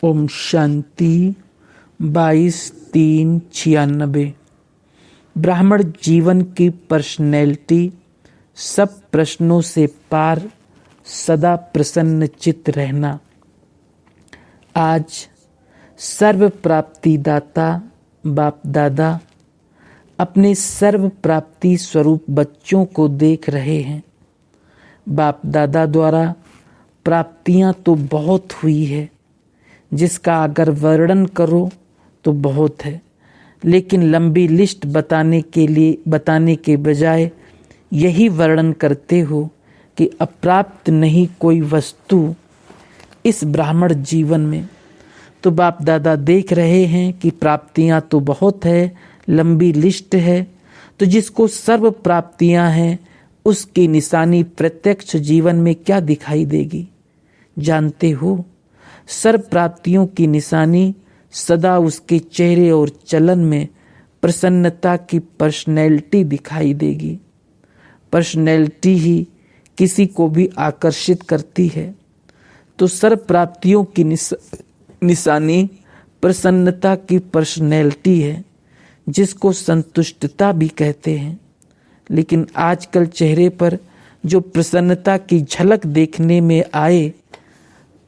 ओम शांति। 22/3/96। ब्राह्मण जीवन की पर्सनैलिटी सब प्रश्नों से पार, सदा प्रसन्न चित्त रहना। आज सर्व प्राप्ति दाता बाप दादा अपने सर्व प्राप्ति स्वरूप बच्चों को देख रहे हैं। बाप दादा द्वारा प्राप्तियां तो बहुत हुई है, जिसका अगर वर्णन करो तो बहुत है, लेकिन लंबी लिस्ट बताने के बजाय यही वर्णन करते हो कि अप्राप्त नहीं कोई वस्तु इस ब्राह्मण जीवन में। तो बाप दादा देख रहे हैं कि प्राप्तियां तो बहुत है, लंबी लिस्ट है, तो जिसको सर्व प्राप्तियां हैं उसकी निशानी प्रत्यक्ष जीवन में क्या दिखाई देगी जानते हो? सर्व प्राप्तियों की निशानी सदा उसके चेहरे और चलन में प्रसन्नता की पर्सनैलिटी दिखाई देगी। पर्सनैलिटी ही किसी को भी आकर्षित करती है। तो सर्व प्राप्तियों की निशानी प्रसन्नता की पर्सनैलिटी है, जिसको संतुष्टता भी कहते हैं। लेकिन आजकल चेहरे पर जो प्रसन्नता की झलक देखने में आए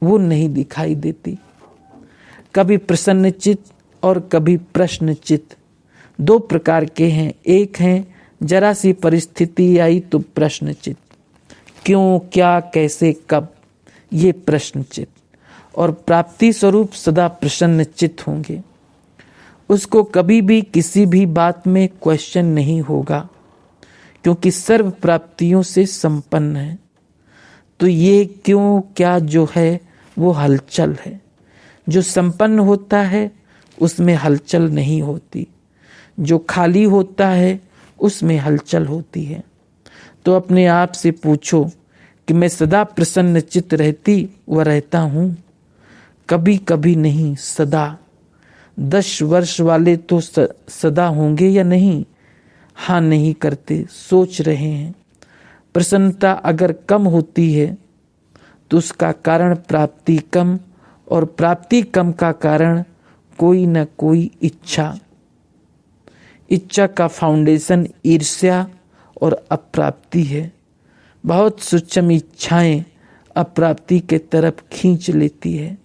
वो नहीं दिखाई देती। कभी प्रसन्नचित और कभी प्रश्नचित, दो प्रकार के हैं। एक है जरा सी परिस्थिति आई तो प्रश्नचित, क्यों, क्या, कैसे, कब, ये प्रश्नचित। और प्राप्ति स्वरूप सदा प्रसन्नचित होंगे। उसको कभी भी किसी भी बात में क्वेश्चन नहीं होगा, क्योंकि सर्व प्राप्तियों से संपन्न है। तो ये क्यों क्या जो है वो हलचल है। जो संपन्न होता है उसमें हलचल नहीं होती, जो खाली होता है उसमें हलचल होती है। तो अपने आप से पूछो कि मैं सदा प्रसन्न चित्त रहता हूँ? कभी कभी नहीं, सदा। 10 वर्ष वाले तो सदा होंगे या नहीं? हाँ नहीं करते, सोच रहे हैं। प्रसन्नता अगर कम होती है तो उसका कारण प्राप्ति कम, और प्राप्ति कम का कारण कोई न कोई इच्छा। इच्छा का फाउंडेशन ईर्ष्या और अप्राप्ति है। बहुत सूक्ष्म इच्छाएं अप्राप्ति के तरफ खींच लेती है।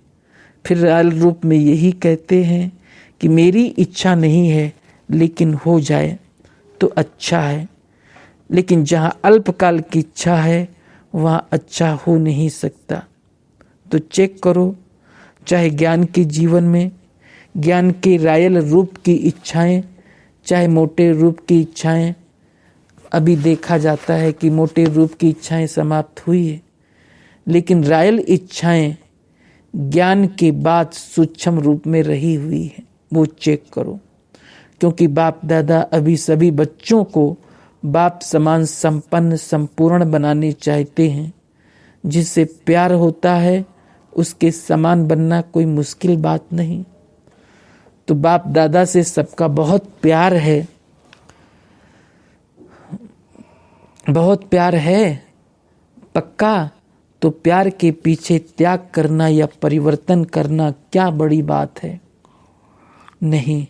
फिर रायल रूप में यही कहते हैं कि मेरी इच्छा नहीं है, लेकिन हो जाए तो अच्छा है। लेकिन जहाँ अल्पकाल की इच्छा है वहाँ अच्छा हो नहीं सकता। तो चेक करो, चाहे ज्ञान के जीवन में ज्ञान के रायल रूप की इच्छाएं, चाहे मोटे रूप की इच्छाएं, अभी देखा जाता है कि मोटे रूप की इच्छाएं समाप्त हुई है, लेकिन रायल इच्छाएं ज्ञान के बाद सूक्ष्म रूप में रही हुई है। वो चेक करो, क्योंकि बाप दादा अभी सभी बच्चों को बाप समान संपन्न संपूर्ण बनाने चाहते हैं। जिससे प्यार होता है उसके समान बनना कोई मुश्किल बात नहीं। तो बाप दादा से सबका बहुत प्यार है, बहुत प्यार है पक्का। तो प्यार के पीछे त्याग करना या परिवर्तन करना क्या बड़ी बात है? नहीं,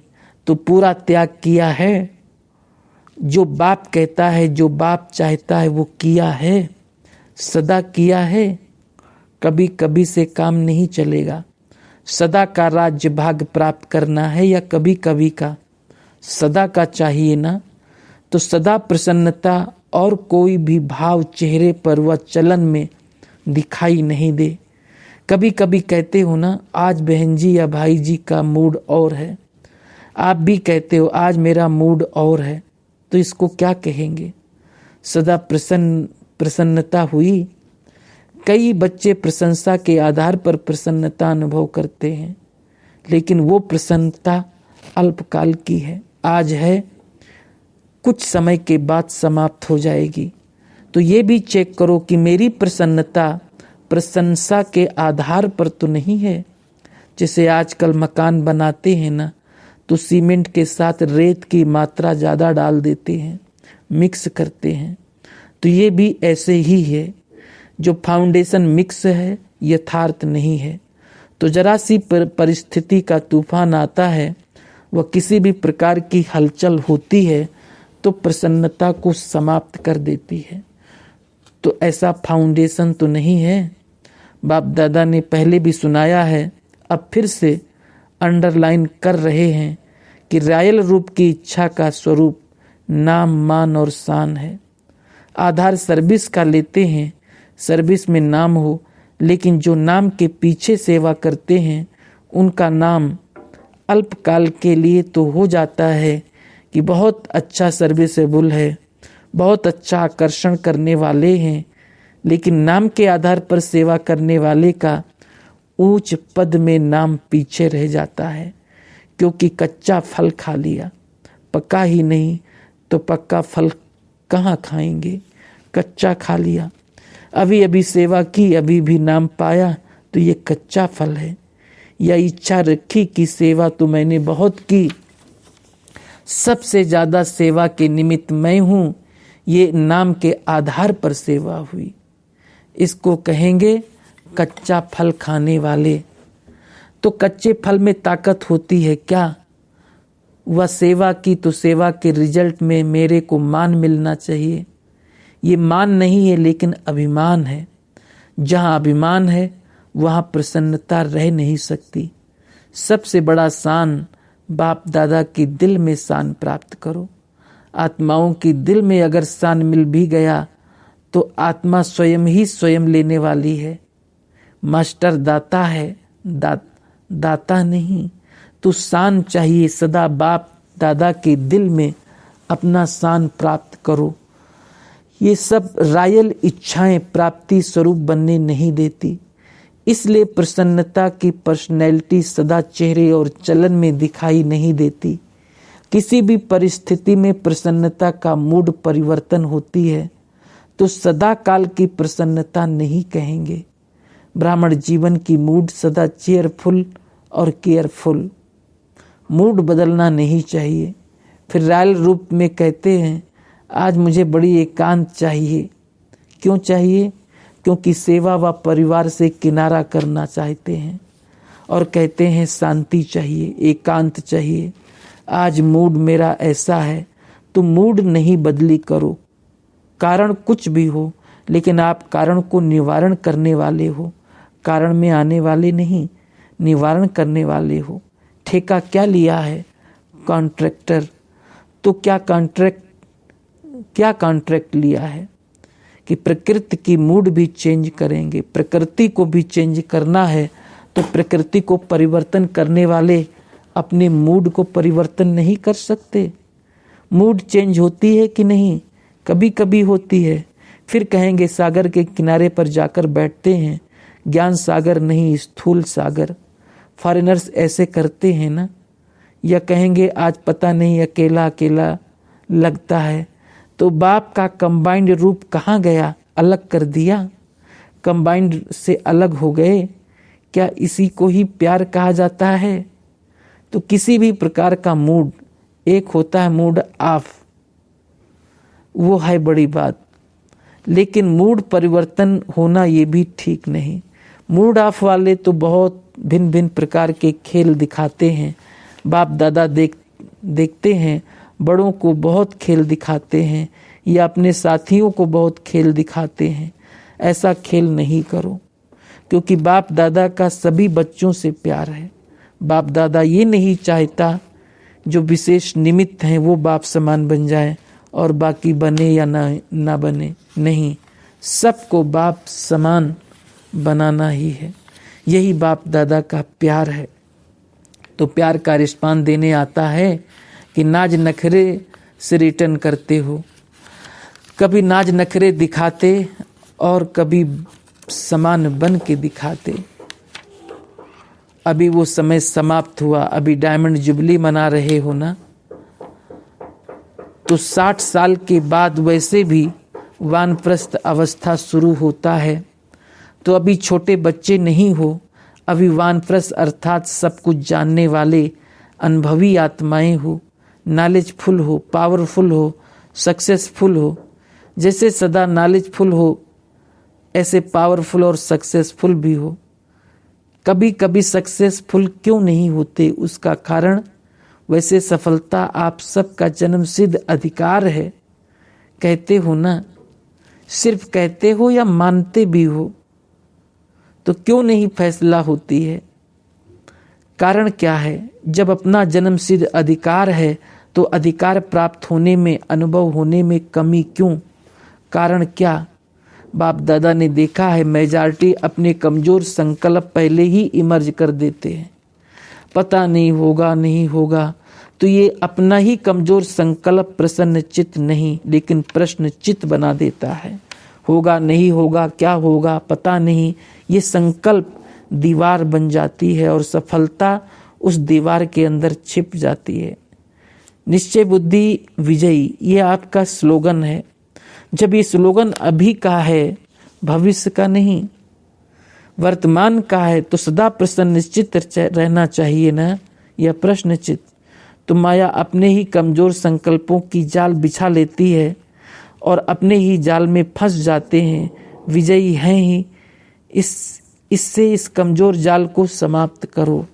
तो पूरा त्याग किया है। जो बाप कहता है, जो बाप चाहता है वो किया है, सदा किया है। कभी कभी से काम नहीं चलेगा। सदा का राज्य भाग प्राप्त करना है या कभी कभी का? सदा का चाहिए ना। तो सदा प्रसन्नता और कोई भी भाव चेहरे पर व चलन में दिखाई नहीं दे। कभी कभी कहते हो ना, आज बहन जी या भाई जी का मूड और है। आप भी कहते हो आज मेरा मूड और है। तो इसको क्या कहेंगे? सदा प्रसन्नता हुई? कई बच्चे प्रशंसा के आधार पर प्रसन्नता अनुभव करते हैं, लेकिन वो प्रसन्नता अल्पकाल की है। आज है, कुछ समय के बाद समाप्त हो जाएगी। तो ये भी चेक करो कि मेरी प्रसन्नता प्रशंसा के आधार पर तो नहीं है। जैसे आजकल मकान बनाते हैं ना, तो सीमेंट के साथ रेत की मात्रा ज़्यादा डाल देते हैं, मिक्स करते हैं। तो ये भी ऐसे ही है। जो फाउंडेशन मिक्स है यथार्थ नहीं है। तो जरा सी परिस्थिति का तूफान आता है, वह किसी भी प्रकार की हलचल होती है तो प्रसन्नता को समाप्त कर देती है। तो ऐसा फाउंडेशन तो नहीं है। बाप दादा ने पहले भी सुनाया है, अब फिर से अंडरलाइन कर रहे हैं कि रायल रूप की इच्छा का स्वरूप नाम, मान और शान है। आधार सर्विस का लेते हैं, सर्विस में नाम हो, लेकिन जो नाम के पीछे सेवा करते हैं उनका नाम अल्पकाल के लिए तो हो जाता है कि बहुत अच्छा सर्विसेबल है, बहुत अच्छा आकर्षण करने वाले हैं, लेकिन नाम के आधार पर सेवा करने वाले का ऊंच पद में नाम पीछे रह जाता है, क्योंकि कच्चा फल खा लिया, पका ही नहीं तो पक्का फल कहाँ खाएंगे, कच्चा खा लिया। अभी अभी सेवा की, अभी भी नाम पाया, तो ये कच्चा फल है। या इच्छा रखी कि सेवा तो मैंने बहुत की, सबसे ज्यादा सेवा के निमित्त मैं हूं, ये नाम के आधार पर सेवा हुई, इसको कहेंगे कच्चा फल खाने वाले। तो कच्चे फल में ताकत होती है क्या? वह सेवा की तो सेवा के रिजल्ट में मेरे को मान मिलना चाहिए। ये मान नहीं है, लेकिन अभिमान है। जहाँ अभिमान है वहाँ प्रसन्नता रह नहीं सकती। सबसे बड़ा शान बाप दादा के दिल में शान प्राप्त करो। आत्माओं की दिल में अगर शान मिल भी गया तो आत्मा स्वयं ही स्वयं लेने वाली है। मास्टर दाता है, दाता नहीं। तो शान चाहिए, सदा बाप दादा के दिल में अपना शान प्राप्त करो। ये सब रायल इच्छाएं प्राप्ति स्वरूप बनने नहीं देती। इसलिए प्रसन्नता की पर्सनैलिटी सदा चेहरे और चलन में दिखाई नहीं देती। किसी भी परिस्थिति में प्रसन्नता का मूड परिवर्तन होती है तो सदा काल की प्रसन्नता नहीं कहेंगे। ब्राह्मण जीवन की मूड सदा चेयरफुल और केयरफुल। मूड बदलना नहीं चाहिए। फिर रायल रूप में कहते हैं आज मुझे बड़ी एकांत चाहिए। क्यों चाहिए? क्योंकि सेवा व परिवार से किनारा करना चाहते हैं और कहते हैं शांति चाहिए, एकांत चाहिए। आज मूड मेरा ऐसा है तो मूड नहीं बदली करो। कारण कुछ भी हो, लेकिन आप कारण को निवारण करने वाले हो, कारण में आने वाले नहीं, निवारण करने वाले हो। ठेका क्या लिया है? कॉन्ट्रैक्टर। तो क्या कॉन्ट्रैक्ट लिया है कि प्रकृति की मूड भी चेंज करेंगे। प्रकृति को भी चेंज करना है तो प्रकृति को परिवर्तन करने वाले अपने मूड को परिवर्तन नहीं कर सकते। मूड चेंज होती है कि नहीं? कभी कभी होती है। फिर कहेंगे सागर के किनारे पर जाकर बैठते हैं, ज्ञान सागर नहीं स्थूल सागर। फॉरेनर्स ऐसे करते हैं ना। या कहेंगे आज पता नहीं अकेला अकेला लगता है। तो बाप का कंबाइंड रूप कहाँ गया? अलग कर दिया। कंबाइंड से अलग हो गए। क्या इसी को ही प्यार कहा जाता है? तो किसी भी प्रकार का मूड, एक होता है मूड ऑफ, वो है बड़ी बात, लेकिन मूड परिवर्तन होना ये भी ठीक नहीं। मूड ऑफ वाले तो बहुत भिन्न भिन्न प्रकार के खेल दिखाते हैं। बाप दादा देखते हैं, बड़ों को बहुत खेल दिखाते हैं या अपने साथियों को बहुत खेल दिखाते हैं। ऐसा खेल नहीं करो, क्योंकि बाप दादा का सभी बच्चों से प्यार है। बाप दादा ये नहीं चाहता जो विशेष निमित्त हैं वो बाप समान बन जाए और बाकी बने या ना बने, नहीं, सबको बाप समान बनाना ही है। यही बाप दादा का प्यार है। तो प्यार का रिस्पांस देने आता है कि नाज नखरे से रिटर्न करते हो। कभी नाज नखरे दिखाते और कभी समान बन के दिखाते। अभी वो समय समाप्त हुआ, अभी डायमंड जुबली मना रहे हो ना, तो 60 साल के बाद वैसे भी वानप्रस्थ अवस्था शुरू होता है। तो अभी छोटे बच्चे नहीं हो, अभी वानप्रस्थ अर्थात सब कुछ जानने वाले अनुभवी आत्माएं हो, नॉलेजफुल हो, पावरफुल हो, सक्सेसफुल हो। जैसे सदा नॉलेजफुल हो ऐसे पावरफुल और सक्सेसफुल भी हो। कभी कभी सक्सेसफुल क्यों नहीं होते, उसका कारण, वैसे सफलता आप सबका जन्मसिद्ध अधिकार है। कहते हो ना, सिर्फ कहते हो या मानते भी हो, तो क्यों नहीं फैसला होती है? कारण क्या है? जब अपना जन्मसिद्ध अधिकार है तो अधिकार प्राप्त होने में, अनुभव होने में कमी क्यों? कारण क्या? बाप दादा ने देखा है, मेजॉरिटी अपने कमजोर संकल्प पहले ही इमर्ज कर देते हैं। पता नहीं होगा, नहीं होगा, तो ये अपना ही कमजोर संकल्प प्रसन्न चित्त नहीं लेकिन प्रश्न चित्त बना देता है। होगा, नहीं होगा, क्या होगा पता नहीं, ये संकल्प दीवार बन जाती है और सफलता उस दीवार के अंदर छिप जाती है। निश्चय बुद्धि विजयी, ये आपका स्लोगन है। जब ये स्लोगन अभी का है, भविष्य का नहीं, वर्तमान का है, तो सदा प्रसन्न चित्त रहना चाहिए ना, यह प्रश्न चित्त। तो माया अपने ही कमजोर संकल्पों की जाल बिछा लेती है और अपने ही जाल में फंस जाते हैं। विजयी हैं ही, इससे इस कमजोर जाल को समाप्त करो।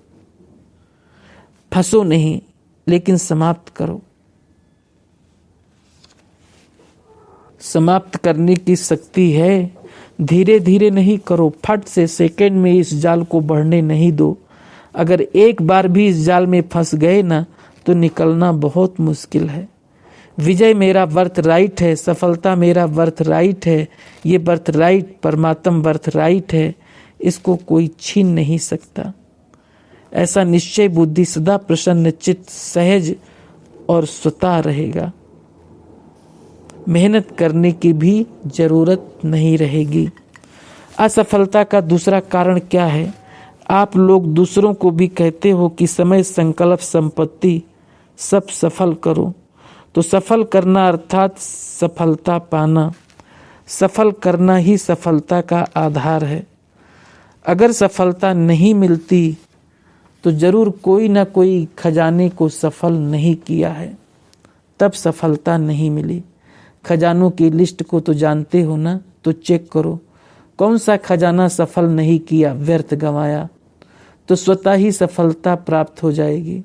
फंसो नहीं लेकिन समाप्त करो। समाप्त करने की शक्ति है, धीरे धीरे नहीं करो, फट से सेकंड में इस जाल को बढ़ने नहीं दो। अगर एक बार भी इस जाल में फंस गए ना तो निकलना बहुत मुश्किल है। विजय मेरा बर्थ राइट है, सफलता मेरा बर्थ राइट है, ये बर्थ राइट परमात्म बर्थ राइट है, इसको कोई छीन नहीं सकता। ऐसा निश्चय बुद्धि सदा प्रसन्न चित्त, सहज और स्वतः रहेगा। मेहनत करने की भी जरूरत नहीं रहेगी। असफलता का दूसरा कारण क्या है? आप लोग दूसरों को भी कहते हो कि समय, संकल्प, संपत्ति सब सफल करो। तो सफल करना अर्थात सफलता पाना, सफल करना ही सफलता का आधार है। अगर सफलता नहीं मिलती तो जरूर कोई ना कोई खजाने को सफल नहीं किया है, तब सफलता नहीं मिली। खजानों की लिस्ट को तो जानते हो ना, तो चेक करो कौन सा खजाना सफल नहीं किया, व्यर्थ गंवाया, तो स्वतः ही सफलता प्राप्त हो जाएगी।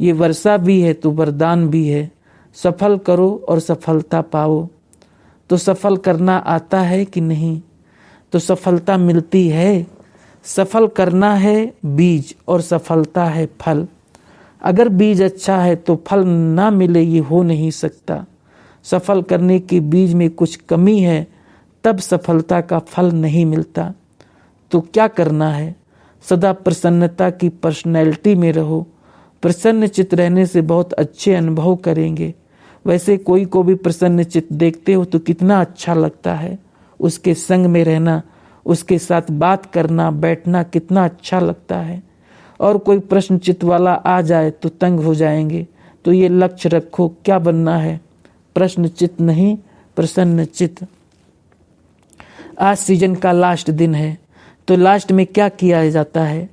ये वर्षा भी है तो वरदान भी है। सफल करो और सफलता पाओ। तो सफल करना आता है कि नहीं? तो सफलता मिलती है। सफल करना है बीज और सफलता है फल। अगर बीज अच्छा है तो फल ना मिले, ये हो नहीं सकता। सफल करने के बीज में कुछ कमी है, तब सफलता का फल नहीं मिलता। तो क्या करना है? सदा प्रसन्नता की पर्सनैलिटी में रहो। प्रसन्न चित्त रहने से बहुत अच्छे अनुभव करेंगे। वैसे कोई को भी प्रसन्न चित्त देखते हो तो कितना अच्छा लगता है। उसके संग में रहना, उसके साथ बात करना, बैठना कितना अच्छा लगता है। और कोई प्रश्न चित्त वाला आ जाए तो तंग हो जाएंगे। तो ये लक्ष्य रखो, क्या बनना है? प्रश्न चित्त नहीं, प्रसन्न चित्त। आज सीजन का लास्ट दिन है, तो लास्ट में क्या किया जाता है?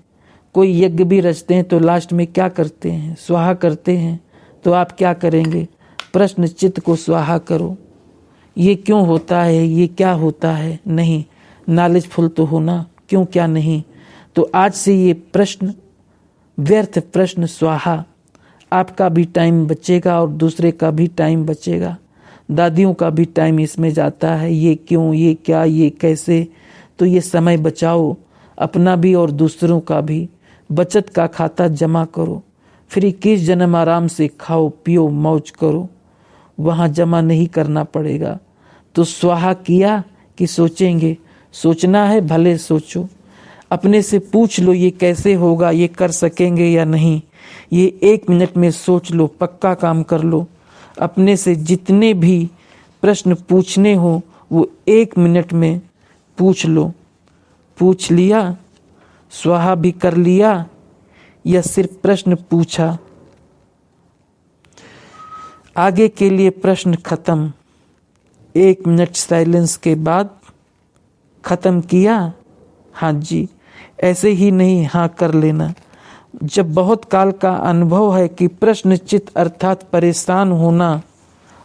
कोई यज्ञ भी रचते हैं तो लास्ट में क्या करते हैं? स्वाहा करते हैं। तो आप क्या करेंगे? प्रश्न चित्त को स्वाहा करो। ये क्यों होता है, ये क्या होता है? नहीं, नॉलेजफुल तो होना, क्यों क्या नहीं। तो आज से ये प्रश्न, व्यर्थ प्रश्न स्वाहा। आपका भी टाइम बचेगा और दूसरे का भी टाइम बचेगा। दादियों का भी टाइम इसमें जाता है, ये क्यों, ये क्या, ये कैसे। तो ये समय बचाओ, अपना भी और दूसरों का भी। बचत का खाता जमा करो, फिर 21 जन्म आराम से खाओ पियो मौज करो, वहाँ जमा नहीं करना पड़ेगा। तो स्वाहा किया कि सोचेंगे? सोचना है, भले सोचो। अपने से पूछ लो ये कैसे होगा, ये कर सकेंगे या नहीं। ये 1 मिनट में सोच लो, पक्का काम कर लो। अपने से जितने भी प्रश्न पूछने हो वो 1 मिनट में पूछ लो। पूछ लिया, स्वाहा भी कर लिया, या सिर्फ प्रश्न पूछा? आगे के लिए प्रश्न खत्म। 1 मिनट साइलेंस के बाद खत्म किया? हाँ जी, ऐसे ही नहीं हाँ कर लेना। जब बहुत काल का अनुभव है कि प्रश्न चित्त अर्थात परेशान होना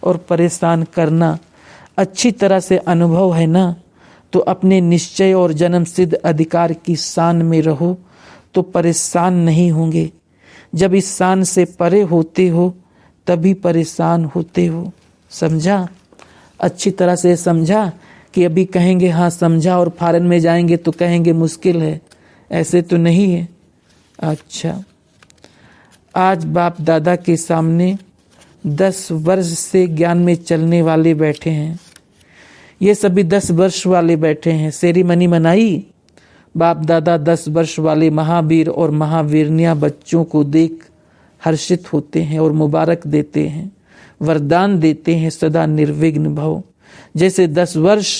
और परेशान करना अच्छी तरह से अनुभव है ना, तो अपने निश्चय और जन्म सिद्ध अधिकार की शान में रहो तो परेशान नहीं होंगे। जब इस शान से परे होते हो तभी परेशान होते हो। समझा? अच्छी तरह से समझा कि अभी कहेंगे हाँ समझा और फॉरेन में जाएंगे तो कहेंगे मुश्किल है, ऐसे तो नहीं है। अच्छा, आज बाप दादा के सामने 10 वर्ष से ज्ञान में चलने वाले बैठे हैं। ये सभी 10 वर्ष वाले बैठे हैं। सेरेमनी मनाई। बाप दादा 10 वर्ष वाले महावीर और महावीरनिया बच्चों को देख हर्षित होते हैं और मुबारक देते हैं, वरदान देते हैं, सदा निर्विघ्न भव। जैसे 10 वर्ष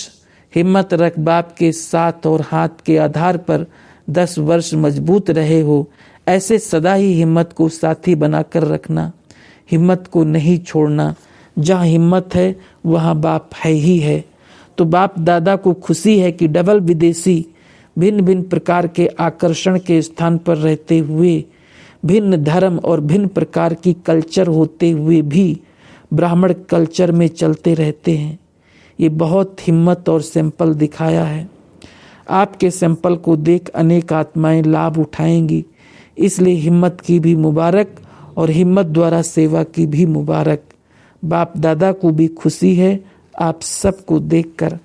हिम्मत रख बाप के साथ और हाथ के आधार पर 10 वर्ष मजबूत रहे हो, ऐसे सदा ही हिम्मत को साथी बनाकर रखना, हिम्मत को नहीं छोड़ना। जहाँ हिम्मत है वहाँ बाप है ही है। तो बाप दादा को खुशी है कि डबल विदेशी भिन्न भिन्न प्रकार के आकर्षण के स्थान पर रहते हुए, भिन्न धर्म और भिन्न प्रकार की कल्चर होते हुए भी ब्राह्मण कल्चर में चलते रहते हैं। ये बहुत हिम्मत और सैंपल दिखाया है। आपके सैंपल को देख अनेक आत्माएं लाभ उठाएंगी। इसलिए हिम्मत की भी मुबारक और हिम्मत द्वारा सेवा की भी मुबारक। बाप दादा को भी खुशी है आप सबको देखकर।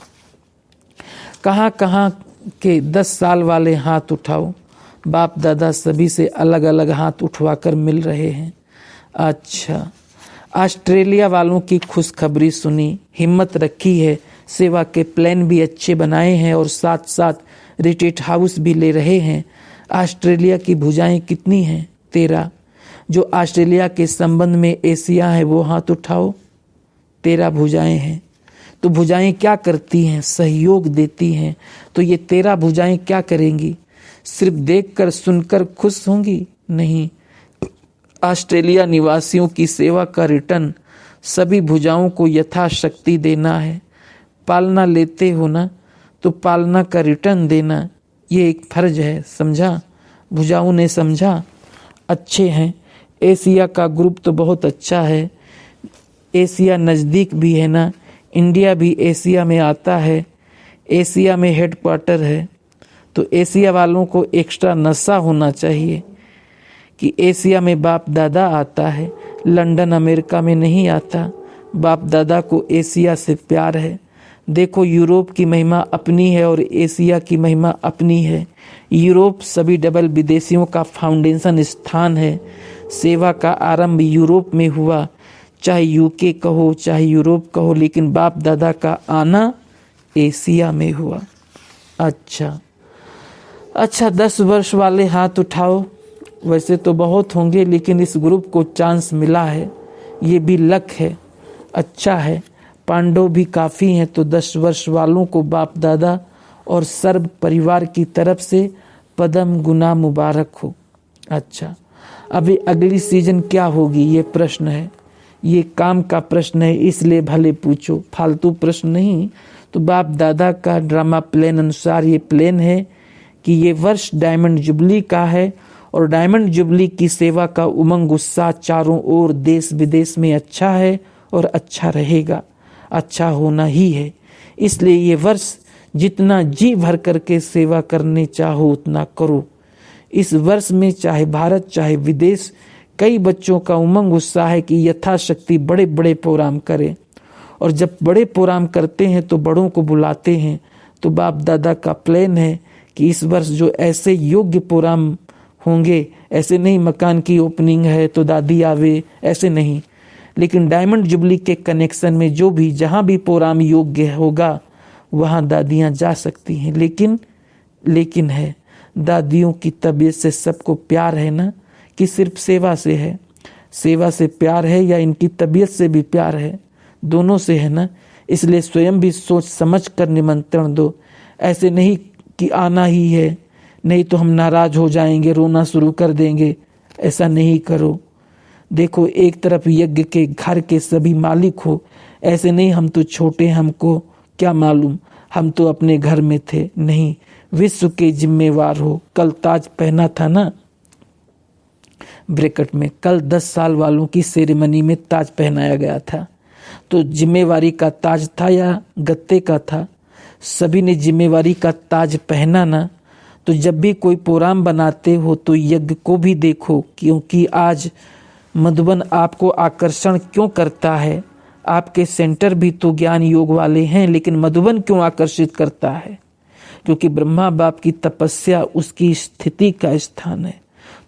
कहाँ कहाँ के 10 साल वाले हाथ उठाओ। बाप दादा सभी से अलग अलग हाथ उठवाकर मिल रहे हैं। अच्छा, ऑस्ट्रेलिया वालों की खुशखबरी सुनी, हिम्मत रखी है, सेवा के प्लान भी अच्छे बनाए हैं और साथ साथ रिट्रीट हाउस भी ले रहे हैं। ऑस्ट्रेलिया की भुजाएं कितनी हैं? 13। जो ऑस्ट्रेलिया के संबंध में एशिया है वो हाथ उठाओ। 13 भुजाएं हैं। तो भुजाएं क्या करती हैं? सहयोग देती हैं। तो ये 13 भुजाएं क्या करेंगी? सिर्फ देखकर सुनकर खुश होंगी? नहीं। ऑस्ट्रेलिया निवासियों की सेवा का रिटर्न सभी भुजाओं को यथाशक्ति देना है। पालना लेते हो ना, तो पालना का रिटर्न देना ये एक फर्ज है। समझा? भुजाओं ने समझा। अच्छे हैं। एशिया का ग्रुप तो बहुत अच्छा है। एशिया नज़दीक भी है ना, इंडिया भी एशिया में आता है, एशिया में हेडक्वार्टर है। तो एशिया वालों को एक्स्ट्रा नशा होना चाहिए कि एशिया में बाप दादा आता है, लंदन अमेरिका में नहीं आता। बाप दादा को एशिया से प्यार है। देखो, यूरोप की महिमा अपनी है और एशिया की महिमा अपनी है। यूरोप सभी डबल विदेशियों का फाउंडेशन स्थान है। सेवा का आरंभ यूरोप में हुआ, चाहे यूके कहो चाहे यूरोप कहो, लेकिन बाप दादा का आना एशिया में हुआ। अच्छा, 10 वर्ष वाले हाथ उठाओ। वैसे तो बहुत होंगे, लेकिन इस ग्रुप को चांस मिला है, ये भी लक है। अच्छा है। पांडव भी काफ़ी हैं, तो 10 वर्ष वालों को बाप दादा और सर्व परिवार की तरफ से पदम गुना मुबारक हो। अच्छा, अभी अगली सीजन क्या होगी ये प्रश्न है। ये काम का प्रश्न है, इसलिए भले पूछो, फालतू प्रश्न नहीं। तो बाप दादा का ड्रामा प्लान अनुसार ये प्लान है कि ये वर्ष डायमंड जुबली का है और डायमंड जुबली की सेवा का उमंग उत्साह चारों ओर देश विदेश में अच्छा है और अच्छा रहेगा, अच्छा होना ही है। इसलिए ये वर्ष जितना जी भर करके सेवा करने चाहो उतना करो। इस वर्ष में चाहे भारत चाहे विदेश, कई बच्चों का उमंग उत्साह है कि यथाशक्ति बड़े बड़े प्रोग्राम करें, और जब बड़े प्रोग्राम करते हैं तो बड़ों को बुलाते हैं। तो बाप दादा का प्लान है कि इस वर्ष जो ऐसे योग्य प्रोग्राम होंगे, ऐसे नहीं मकान की ओपनिंग है तो दादी आवे, ऐसे नहीं, लेकिन डायमंड जुबली के कनेक्शन में जो भी जहाँ भी प्रोग्राम योग्य होगा वहाँ दादियाँ जा सकती हैं। लेकिन है, दादियों की तबीयत से सबको प्यार है ना, कि सिर्फ सेवा से है? सेवा से प्यार है या इनकी तबीयत से भी प्यार है? दोनों से है ना। इसलिए स्वयं भी सोच समझ कर निमंत्रण दो। ऐसे नहीं कि आना ही है, नहीं तो हम नाराज हो जाएंगे, रोना शुरू कर देंगे। ऐसा नहीं करो। देखो, एक तरफ यज्ञ के घर के सभी मालिक हो, ऐसे नहीं हम तो छोटे, हमको क्या मालूम, हम तो अपने घर में थे। नहीं, विश्व के जिम्मेवार हो। कल ताज पहना था ना ब्रैकेट में, कल 10 साल वालों की सेरेमनी में ताज पहनाया गया था। तो जिम्मेवारी का ताज था या गत्ते का था? सभी ने जिम्मेवारी का ताज पहना ना। तो जब भी कोई प्रोग्राम बनाते हो तो यज्ञ को भी देखो, क्योंकि आज मधुबन आपको आकर्षण क्यों करता है। आपके सेंटर भी तो ज्ञान योग वाले हैं, लेकिन मधुबन क्यों आकर्षित करता है? क्योंकि ब्रह्मा बाप की तपस्या उसकी स्थिति का स्थान है।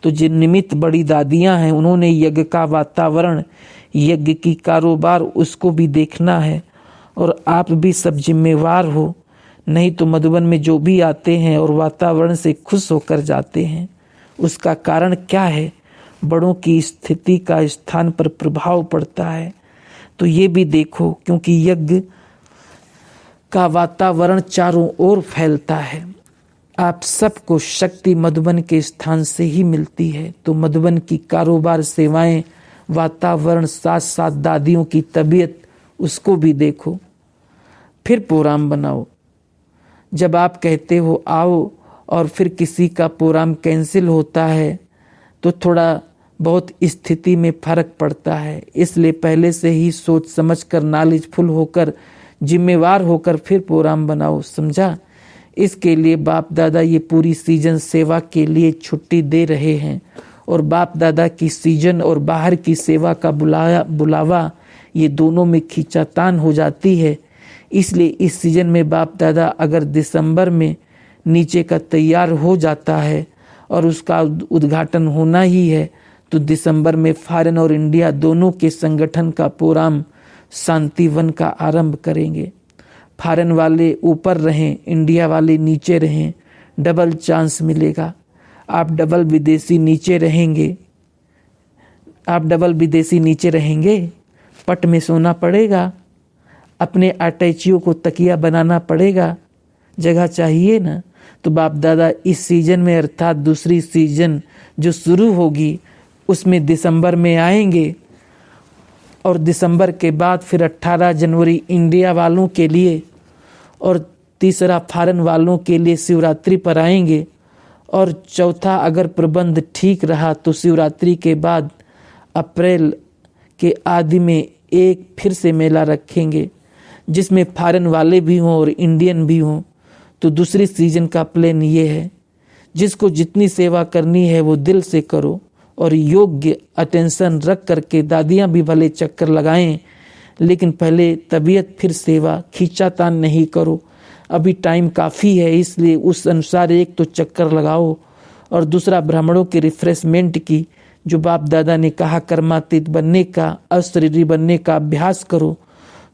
तो जिन निमित्त बड़ी दादियां हैं, उन्होंने यज्ञ का वातावरण, यज्ञ की कारोबार, उसको भी देखना है। और आप भी सब जिम्मेवार हो। नहीं तो मधुबन में जो भी आते हैं और वातावरण से खुश होकर जाते हैं, उसका कारण क्या है? बड़ों की स्थिति का स्थान पर प्रभाव पड़ता है। तो ये भी देखो, क्योंकि यज्ञ का वातावरण चारों ओर फैलता है। आप सबको शक्ति मधुबन के स्थान से ही मिलती है। तो मधुबन की कारोबार, सेवाएं, वातावरण, साथ साथ दादियों की तबीयत, उसको भी देखो, फिर प्रोग्राम बनाओ। जब आप कहते हो आओ और फिर किसी का प्रोग्राम कैंसिल होता है तो थोड़ा बहुत स्थिति में फर्क पड़ता है। इसलिए पहले से ही सोच समझ कर, नॉलेजफुल होकर, जिम्मेवार होकर फिर प्रोग्राम बनाओ, समझा। इसके लिए बाप दादा ये पूरी सीजन सेवा के लिए छुट्टी दे रहे हैं। और बाप दादा की सीजन और बाहर की सेवा का बुलावा, ये दोनों में खींचातान हो जाती है। इसलिए इस सीजन में बाप दादा अगर दिसंबर में नीचे का तैयार हो जाता है और उसका उद्घाटन होना ही है, तो दिसंबर में फॉरेन और इंडिया दोनों के संगठन का प्रोग्राम शांतिवन का आरंभ करेंगे। फॉरेन वाले ऊपर रहें, इंडिया वाले नीचे रहें, डबल चांस मिलेगा। आप डबल विदेशी नीचे रहेंगे, पट में सोना पड़ेगा, अपने अटैचियों को तकिया बनाना पड़ेगा, जगह चाहिए ना। तो बाप दादा इस सीजन में, अर्थात दूसरी सीजन जो शुरू होगी, उसमें दिसंबर में आएंगे। और दिसंबर के बाद फिर 18 जनवरी इंडिया वालों के लिए और तीसरा फॉरेन वालों के लिए शिवरात्रि पर आएंगे। और चौथा, अगर प्रबंध ठीक रहा तो शिवरात्रि के बाद अप्रैल के आदि में एक फिर से मेला रखेंगे, जिसमें फॉरेन वाले भी हों और इंडियन भी हों। तो दूसरी सीजन का प्लान ये है, जिसको जितनी सेवा करनी है वो दिल से करो और योग्य अटेंशन रख करके। दादियां भी भले चक्कर लगाएं, लेकिन पहले तबीयत फिर सेवा, खींचातान नहीं करो। अभी टाइम काफ़ी है, इसलिए उस अनुसार एक तो चक्कर लगाओ और दूसरा ब्राह्मणों के रिफ्रेशमेंट की, जो बाप दादा ने कहा कर्मातीत बनने का, अशरीरी बनने का अभ्यास करो।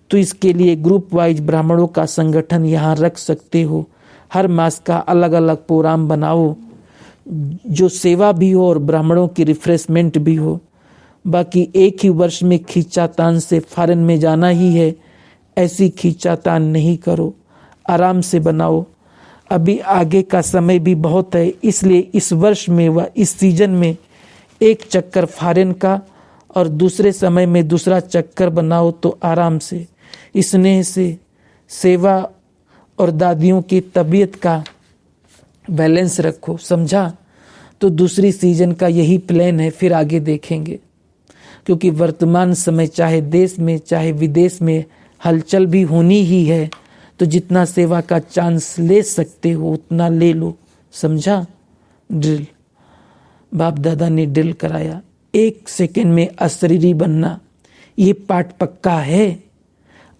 तो इसके लिए ग्रुप वाइज ब्राह्मणों का संगठन यहाँ रख सकते हो। हर मास का अलग अलग प्रोग्राम बनाओ, जो सेवा भी हो और ब्राह्मणों की रिफ्रेशमेंट भी हो। बाकी एक ही वर्ष में खींचातान से फॉरेन में जाना ही है, ऐसी खींचातान नहीं करो, आराम से बनाओ। अभी आगे का समय भी बहुत है, इसलिए इस वर्ष में व इस सीजन में एक चक्कर फॉरेन का और दूसरे समय में दूसरा चक्कर बनाओ। तो आराम से, स्नेह से सेवा और दादियों की तबीयत का बैलेंस रखो, समझा। तो दूसरी सीजन का यही प्लान है, फिर आगे देखेंगे। क्योंकि वर्तमान समय चाहे देश में चाहे विदेश में हलचल भी होनी ही है, तो जितना सेवा का चांस ले सकते हो उतना ले लो, समझा। ड्रिल बाप दादा ने ड्रिल कराया। 1 सेकेंड में अशरीरी बनना, ये पाठ पक्का है।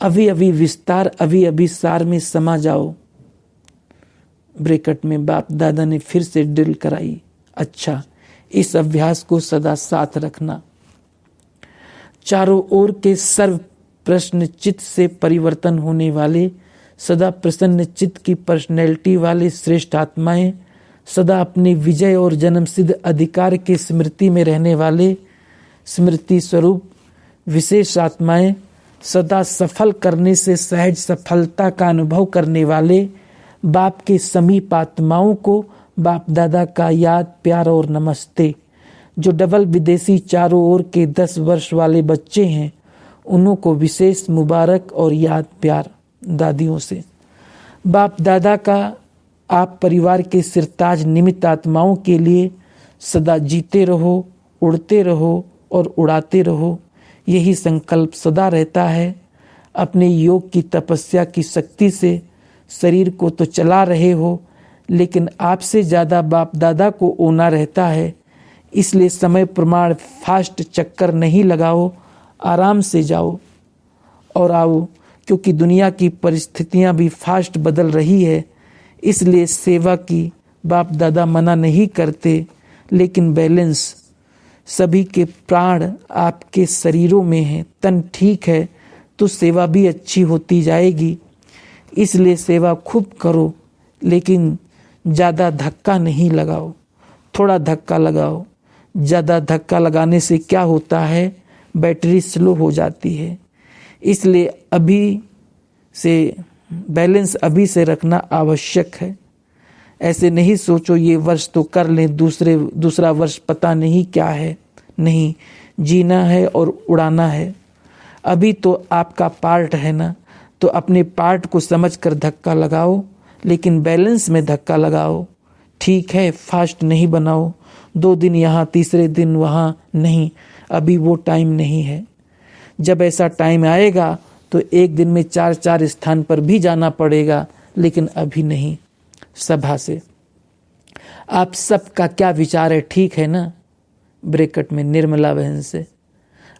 अभी अभी विस्तार, अभी अभी सार में समा जाओ। ब्रैकेट में बाप दादा ने फिर से ड्रिल कराई। अच्छा, इस अभ्यास को सदा साथ रखना। चारों ओर के सर्व प्रश्न चित्त से परिवर्तन होने वाले, सदा प्रसन्न चित्त की पर्सनैलिटी वाले श्रेष्ठ आत्माएं, सदा अपने विजय और जन्मसिद्ध अधिकार के स्मृति में रहने वाले स्मृति स्वरूप विशेष आत्माएं, सदा सफल करने से सहज सफलता का अनुभव करने वाले बाप के समीप आत्माओं को बाप दादा का याद, प्यार और नमस्ते। जो डबल विदेशी चारों ओर के 10 वर्ष वाले बच्चे हैं, उन्हों को विशेष मुबारक और याद प्यार दादियों से। बाप दादा का आप परिवार के सिरताज निमित्त आत्माओं के लिए सदा जीते रहो, उड़ते रहो और उड़ाते रहो, यही संकल्प सदा रहता है। अपने योग की तपस्या की शक्ति से शरीर को तो चला रहे हो, लेकिन आपसे ज़्यादा बाप दादा को ओना रहता है। इसलिए समय प्रमाण फास्ट चक्कर नहीं लगाओ, आराम से जाओ और आओ, क्योंकि दुनिया की परिस्थितियां भी फास्ट बदल रही है। इसलिए सेवा की बाप दादा मना नहीं करते, लेकिन बैलेंस, सभी के प्राण आपके शरीरों में हैं। तन ठीक है तो सेवा भी अच्छी होती जाएगी। इसलिए सेवा खूब करो, लेकिन ज़्यादा धक्का नहीं लगाओ, थोड़ा धक्का लगाओ। ज़्यादा धक्का लगाने से क्या होता है, बैटरी स्लो हो जाती है। इसलिए अभी से बैलेंस अभी से रखना आवश्यक है। ऐसे नहीं सोचो ये वर्ष तो कर लें, दूसरा वर्ष पता नहीं क्या है। नहीं, जीना है और उड़ाना है। अभी तो आपका पार्ट है ना, तो अपने पार्ट को समझकर धक्का लगाओ, लेकिन बैलेंस में धक्का लगाओ। ठीक है, फास्ट नहीं बनाओ, 2 दिन यहाँ, तीसरे दिन वहाँ, नहीं, अभी वो टाइम नहीं है। जब ऐसा टाइम आएगा तो एक दिन में 4 स्थान पर भी जाना पड़ेगा, लेकिन अभी नहीं। सभा से आप सबका क्या विचार है, ठीक है ना? ब्रैकेट में निर्मला बहन से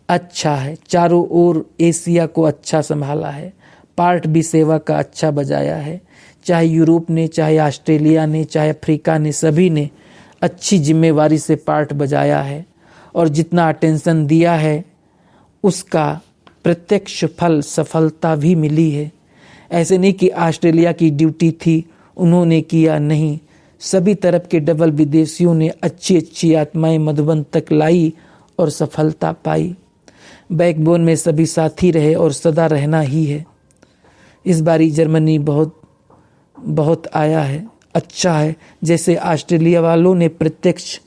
अच्छा है, चारों ओर एशिया को अच्छा संभाला है, पार्ट भी सेवा का अच्छा बजाया है। चाहे यूरोप ने, चाहे ऑस्ट्रेलिया ने, चाहे अफ्रीका ने, सभी ने अच्छी जिम्मेवारी से पार्ट बजाया है। और जितना अटेंशन दिया है उसका प्रत्यक्ष फल, सफलता भी मिली है। ऐसे नहीं कि ऑस्ट्रेलिया की ड्यूटी थी उन्होंने किया, नहीं, सभी तरफ के डबल विदेशियों ने अच्छी अच्छी आत्माएं मधुबन तक लाई और सफलता पाई। बैकबोन में सभी साथी रहे और सदा रहना ही है। इस बारी जर्मनी बहुत आया है, अच्छा है। जैसे ऑस्ट्रेलिया वालों ने प्रत्यक्ष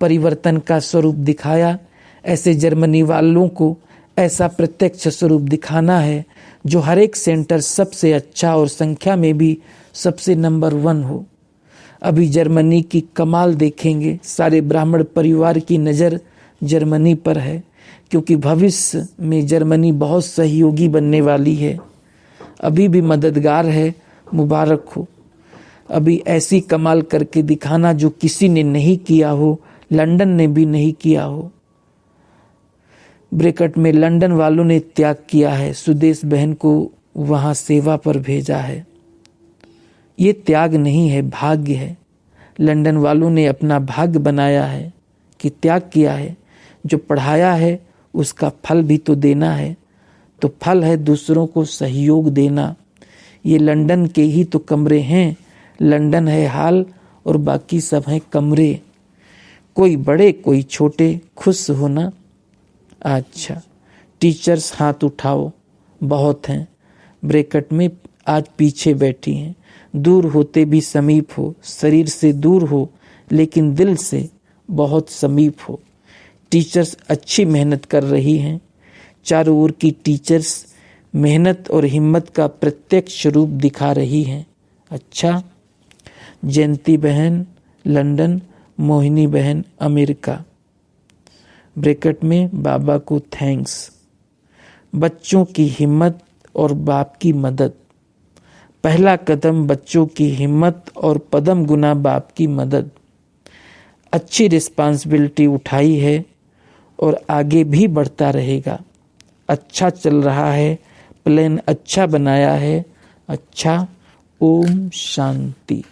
परिवर्तन का स्वरूप दिखाया, ऐसे जर्मनी वालों को ऐसा प्रत्यक्ष स्वरूप दिखाना है जो हर एक सेंटर सबसे अच्छा और संख्या में भी सबसे नंबर 1 हो। अभी जर्मनी की कमाल देखेंगे। सारे ब्राह्मण परिवार की नज़र जर्मनी पर है, क्योंकि भविष्य में जर्मनी बहुत सहयोगी बनने वाली है। अभी भी मददगार है, मुबारक हो। अभी ऐसी कमाल करके दिखाना जो किसी ने नहीं किया हो, लंदन ने भी नहीं किया हो। ब्रैकेट में लंदन वालों ने त्याग किया है, सुदेश बहन को वहाँ सेवा पर भेजा है। ये त्याग नहीं है, भाग्य है। लंदन वालों ने अपना भाग्य बनाया है कि त्याग किया है। जो पढ़ाया है उसका फल भी तो देना है, तो फल है दूसरों को सहयोग देना। ये लंदन के ही तो कमरे हैं, लंदन है हाल और बाकी सब हैं कमरे। कोई बड़े कोई छोटे, खुश होना। अच्छा, टीचर्स हाथ उठाओ, बहुत हैं। ब्रैकेट में आज पीछे बैठी हैं। दूर होते भी समीप हो, शरीर से दूर हो लेकिन दिल से बहुत समीप हो। टीचर्स अच्छी मेहनत कर रही हैं। चारों ओर की टीचर्स मेहनत और हिम्मत का प्रत्यक्ष रूप दिखा रही हैं। अच्छा, जयंती बहन लंदन, मोहिनी बहन अमेरिका। ब्रैकेट में बाबा को थैंक्स। बच्चों की हिम्मत और बाप की मदद। पहला कदम बच्चों की हिम्मत और पदम गुना बाप की मदद। अच्छी रिस्पांसिबिलिटी उठाई है और आगे भी बढ़ता रहेगा। अच्छा चल रहा है, प्लान अच्छा बनाया है। अच्छा, ओम शांति।